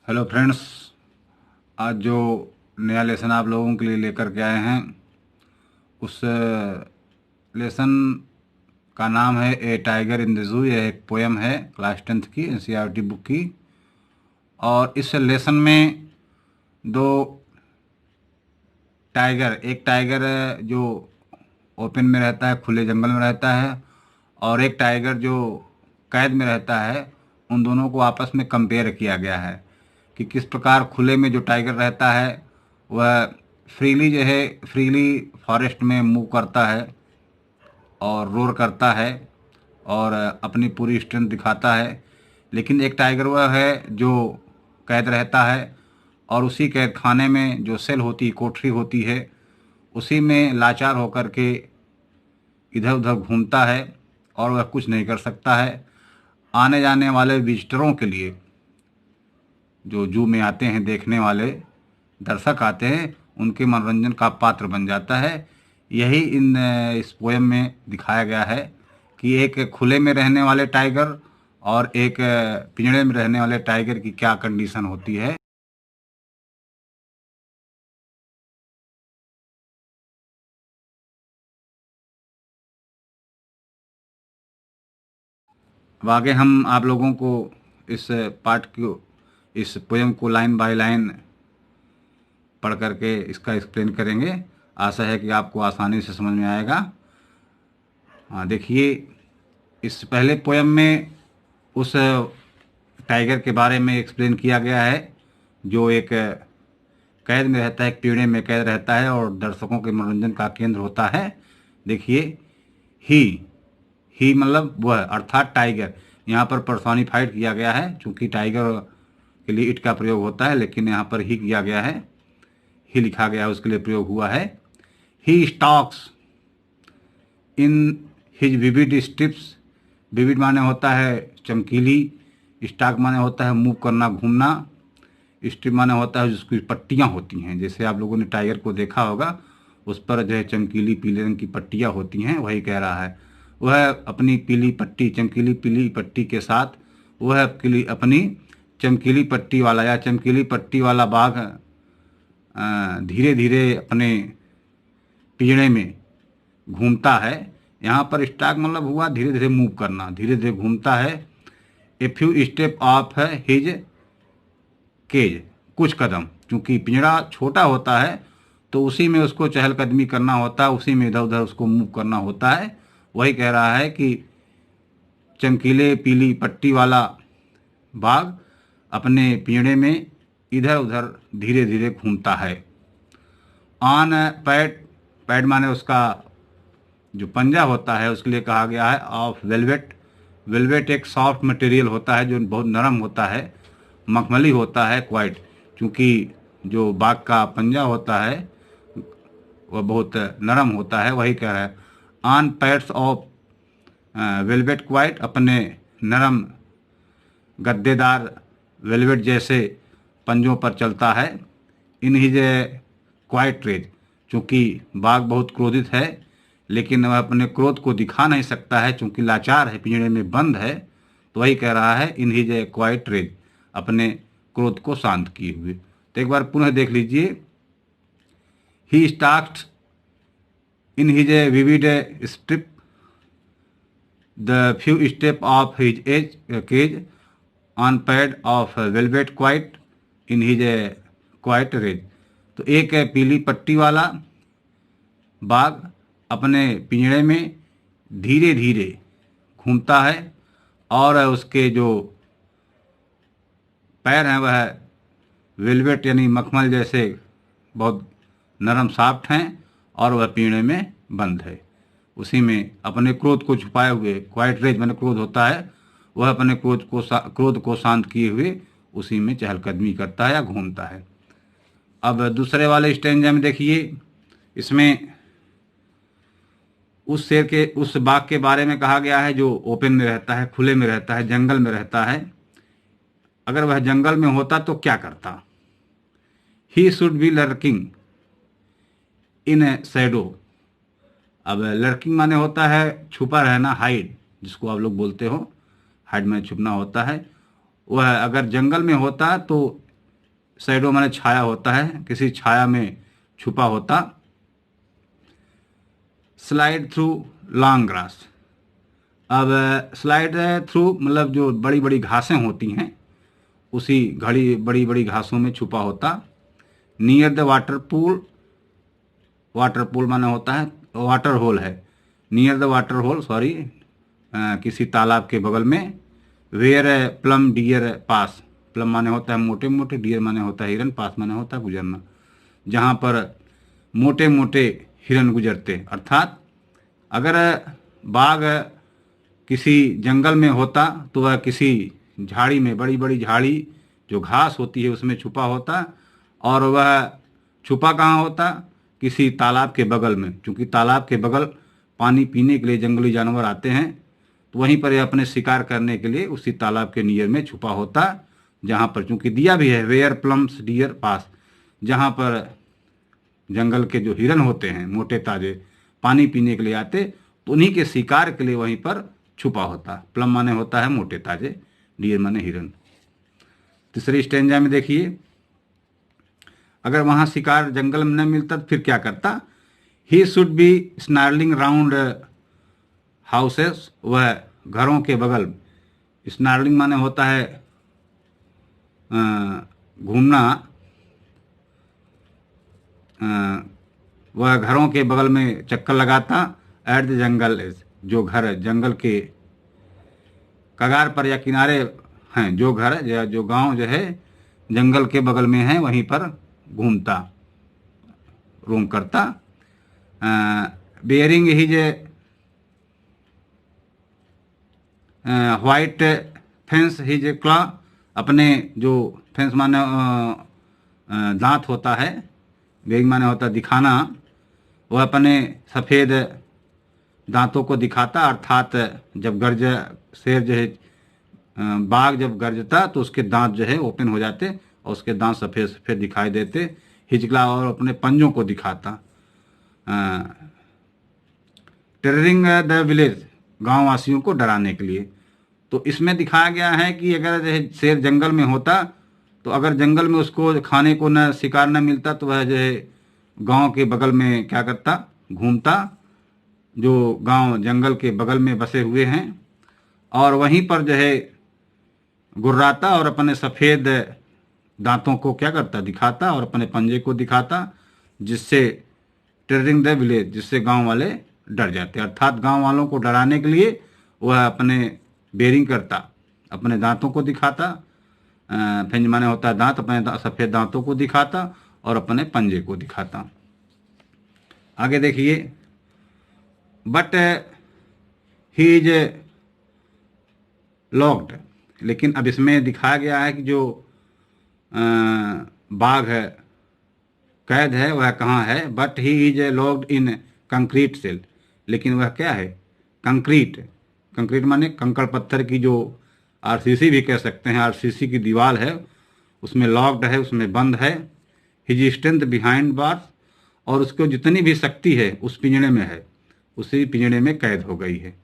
Hello friends. आज जो नया लेसन आप लोगों के लिए लेकर के आए हैं उस लेसन का नाम है ए टाइगर इन द जू। यह एक पोयम है क्लास 10th की एनसीईआरटी बुक की। और इस लेसन में दो टाइगर, एक टाइगर जो ओपन में रहता है, खुले जंगल में रहता है, और एक टाइगर जो कैद में रहता है, उन दोनों को आपस में कंपेयर किया गया है कि किस प्रकार खुले में जो टाइगर रहता है वह फ्रीली फॉरेस्ट में मूव करता है और रोर करता है और अपनी पूरी स्ट्रेंथ दिखाता है। लेकिन एक टाइगर वह है जो कैद रहता है और उसी कैद खाने में जो सेल होती, कोठरी होती है, उसी में लाचार होकर के इधर उधर घूमता है और वह कुछ नहीं कर सकता है। आने जाने वाले विजिटरों के लिए, जो जू में आते हैं देखने वाले दर्शक आते हैं, उनके मनोरंजन का पात्र बन जाता है। यही इस पोयम में दिखाया गया है कि एक खुले में रहने वाले टाइगर और एक पिंजड़े में रहने वाले टाइगर की क्या कंडीशन होती है। अब आगे हम आप लोगों को इस पार्ट को, इस पोयम को लाइन बाय लाइन पढ़ करके इसका एक्सप्लेन करेंगे। आशा है कि आपको आसानी से समझ में आएगा। हाँ, देखिए, इस पहले पोयम में उस टाइगर के बारे में एक्सप्लेन किया गया है जो एक कैद में रहता है, एक पिंजड़े में कैद रहता है और दर्शकों के मनोरंजन का केंद्र होता है। देखिए, ही ही मतलब वह, अर्थात टाइगर। यहाँ पर पर्सोनिफाइड किया गया है, चूंकि टाइगर के लिए इट का प्रयोग होता है, लेकिन यहाँ पर ही किया गया है, ही लिखा गया है, उसके लिए प्रयोग हुआ है। He stalks in his vivid stripes. Vivid माने होता है चमकीली, स्टॉक माने होता है मूव करना, घूमना, स्ट्रिप माने होता है जिसकी पट्टियाँ होती हैं। जैसे आप लोगों ने टाइगर को देखा होगा, उस पर जो है चमकीली पीले रंग की पट्टियाँ होती हैं, वही कह रहा है। वह अपनी पीली पट्टी, चमकीली पीली पट्टी के साथ वह अपनी चमकीली पट्टी वाला या चमकीली पट्टी वाला बाघ धीरे धीरे अपने पिंजड़े में घूमता है। यहाँ पर स्टॉक मतलब हुआ धीरे धीरे मूव करना, धीरे धीरे घूमता है। ए फ्यू स्टेप ऑफ है हिज केज, कुछ कदम, क्योंकि पिंजड़ा छोटा होता है तो उसी में उसको चहलकदमी करना होता है, उसी में इधर उधर उसको मूव करना होता है। वही कह रहा है कि चमकीले पीली पट्टी वाला बाघ अपने पिंजड़े में इधर उधर धीरे धीरे घूमता है। ऑन पैड, पैड माने उसका जो पंजा होता है, उसके लिए कहा गया है ऑफ वेलवेट। वेलवेट एक सॉफ्ट मटेरियल होता है जो बहुत नरम होता है, मखमली होता है क्वाइट, क्योंकि जो बाघ का पंजा होता है वह बहुत नरम होता है। वही कह रहा है on pads of velvet quite, अपने नरम गद्देदार वेलवेट जैसे पंजों पर चलता है। इन हिज क्वाइट रेज, चूँकि बाघ बहुत क्रोधित है लेकिन वह अपने क्रोध को दिखा नहीं सकता है, चूँकि लाचार है, पिंजड़े में बंद है। तो वही कह रहा है इन हिज क्वाइट रेज, अपने क्रोध को शांत किए हुए। तो एक बार पुनः देख लीजिए। He start in his vivid stripe the few step of his age cage on pad of velvet quiet in his quiet rage. तो एक है पीली पट्टी वाला बाघ अपने पिंजड़े में धीरे धीरे घूमता है और उसके जो पैर हैं वह वेलवेट यानी मखमल जैसे बहुत नरम सॉफ्ट हैं और वह पिंजड़े में बंद है। उसी में अपने क्रोध को छुपाए हुए, क्वाइट रेज मैंने क्रोध होता है, वह अपने क्रोध को शांत किए हुए उसी में चहलकदमी करता है या घूमता है। अब दूसरे वाले स्टेंजा में देखिए, इसमें उस शेर के, उस बाघ के बारे में कहा गया है जो ओपन में रहता है, खुले में रहता है, जंगल में रहता है। अगर वह जंगल में होता तो क्या करता। He should be lurking in A shadow. अब लर्किंग माने होता है छुपा रहना, हाइड, जिसको आप लोग बोलते हो, हाइड में छुपना होता है। वह अगर जंगल में होता तो शैडो माने छाया होता है, किसी छाया में छुपा होता। Slide through long grass. अब स्लाइड थ्रू मतलब जो बड़ी बड़ी घासें होती हैं उसी घड़ी बड़ी बड़ी घासों में छुपा होता। Near the water pool, water pool माने होता है वाटर होल है, near the water hole sorry, किसी तालाब के बगल में। Where plum deer pass, plum माने होता है मोटे मोटे, डियर माने होता है हिरन, पास माने होता है गुजरना, जहाँ पर मोटे मोटे हिरन गुजरते। अर्थात अगर बाघ किसी जंगल में होता तो वह किसी झाड़ी में, बड़ी बड़ी झाड़ी जो घास होती है उसमें छुपा होता, और वह छुपा कहाँ होता, किसी तालाब के बगल में, क्योंकि तालाब के बगल पानी पीने के लिए जंगली जानवर आते हैं, तो वहीं पर यह अपने शिकार करने के लिए उसी तालाब के नियर में छुपा होता, जहाँ पर चूंकि दिया भी है वेयर प्लम्स डियर पास, जहाँ पर जंगल के जो हिरन होते हैं मोटे ताजे पानी पीने के लिए आते, तो उन्हीं के शिकार के लिए वहीं पर छुपा होता। प्लम माने होता है मोटे ताजे, डियर माने हिरन। तीसरी स्टेंजा में देखिए, अगर वहां शिकार जंगल में न मिलता तो फिर क्या करता। He should be snarling round houses, वह घरों के बगल, स्नार्लिंग माने होता है घूमना, वह घरों के बगल में चक्कर लगाता। एट द जंगल एज, जो घर जंगल के कगार पर या किनारे हैं, जो घर या जो गांव जो है जंगल के बगल में है वहीं पर घूमता, रोम करता। Bearing his white fangs his claw, अपने जो फेंस माने दांत होता है, बेयरिंग माने होता दिखाना, वह अपने सफ़ेद दांतों को दिखाता। अर्थात जब गर्ज शेर जो है बाघ जब गरजता तो उसके दांत जो है ओपन हो जाते और उसके दांत सफ़ेद सफ़ेद दिखाई देते। हिचला और अपने पंजों को दिखाता। टेररिंग द विलेज, गांव वासियों को डराने के लिए। तो इसमें दिखाया गया है कि अगर जो है शेर जंगल में होता तो अगर जंगल में उसको खाने को न शिकार न मिलता तो वह जो है गांव के बगल में क्या करता, घूमता, जो गांव जंगल के बगल में बसे हुए हैं, और वहीं पर जो है गुर्राता और अपने सफ़ेद दांतों को क्या करता, दिखाता, और अपने पंजे को दिखाता, जिससे टेररिंग द विलेज, जिससे गांव वाले डर जाते। अर्थात गांव वालों को डराने के लिए वह अपने बेरिंग करता, अपने दांतों को दिखाता, फेंज माने होता है दांत, अपने सफ़ेद दांतों को दिखाता और अपने पंजे को दिखाता। आगे देखिए, बट ही इज लॉक्ड, लेकिन अब इसमें दिखाया गया है कि जो बाघ है कैद है वह कहाँ है। But he is locked in concrete cell, लेकिन वह क्या है, कंक्रीट, कंक्रीट माने कंकड़ पत्थर की जो आरसीसी भी कह सकते हैं, आरसीसी की दीवार है उसमें लॉक्ड है, उसमें बंद है। हिज स्ट्रेंथ बिहाइंड बार्स, और उसको जितनी भी शक्ति है उस पिंजड़े में है, उसी पिंजड़े में कैद हो गई है।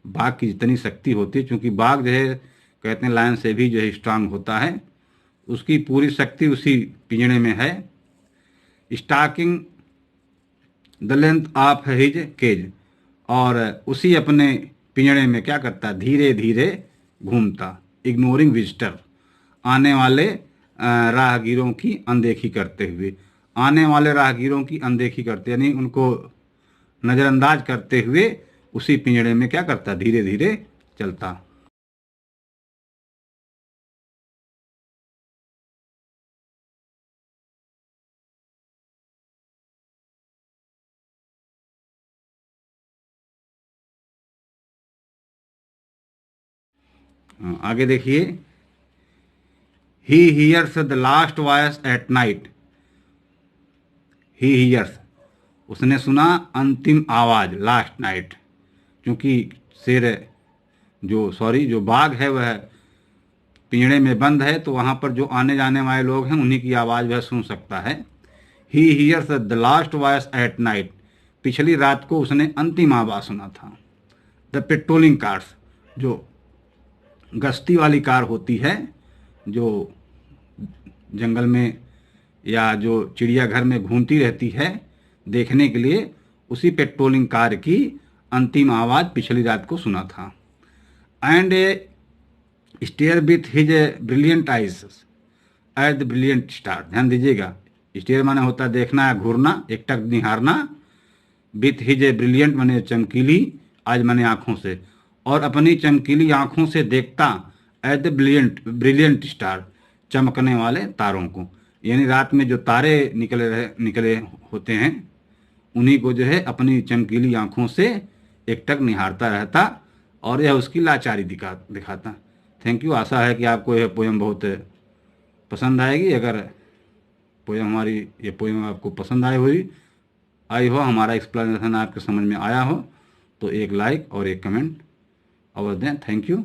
बाघ की जितनी शक्ति होती है, चूंकि बाघ जो है कहते हैं लायन से भी जो है स्ट्रांग होता है, उसकी पूरी शक्ति उसी पिंजड़े में है। Stalking the length of his cage, और उसी अपने पिंजड़े में क्या करता, धीरे धीरे घूमता। इग्नोरिंग विजिटर, आने वाले राहगीरों की अनदेखी करते हुए, आने वाले राहगीरों की अनदेखी करते यानी उनको नज़रअंदाज करते हुए उसी पिंजड़े में क्या करता, धीरे धीरे चलता। आगे देखिए, he hears the last voice at night, he hears, उसने सुना अंतिम आवाज़, लास्ट नाइट, क्योंकि शेर जो बाघ है वह पिंजड़े में बंद है, तो वहाँ पर जो आने जाने वाले लोग हैं उन्हीं की आवाज़ वह सुन सकता है। He hears the last voice at night, पिछली रात को उसने अंतिम आवाज़ सुना था। द पेट्रोलिंग कार्स, जो गश्ती वाली कार होती है जो जंगल में या जो चिड़ियाघर में घूमती रहती है देखने के लिए, उसी पेट्रोलिंग कार की अंतिम आवाज़ पिछली रात को सुना था। And a stare with his brilliant eyes at the brilliant star. ध्यान दीजिएगा, स्टेयर माने होता है देखना या घूरना, एकटक निहारना। विथ हिज ब्रिलियंट माने चमकीली, आज माने आँखों से, और अपनी चमकीली आँखों से देखता एट द ब्रिलियंट स्टार, चमकने वाले तारों को। यानी रात में जो तारे निकले होते हैं उन्हीं को जो है अपनी चमकीली आँखों से एकटक निहारता रहता, और यह उसकी लाचारी दिखाता। Thank you. आशा है कि आपको यह पोयम बहुत पसंद आएगी। अगर ये पोयम आपको पसंद आई हो, हमारा एक्सप्लेनेशन आपके समझ में आया हो, तो एक लाइक और एक कमेंट अवश्य दें। Thank you.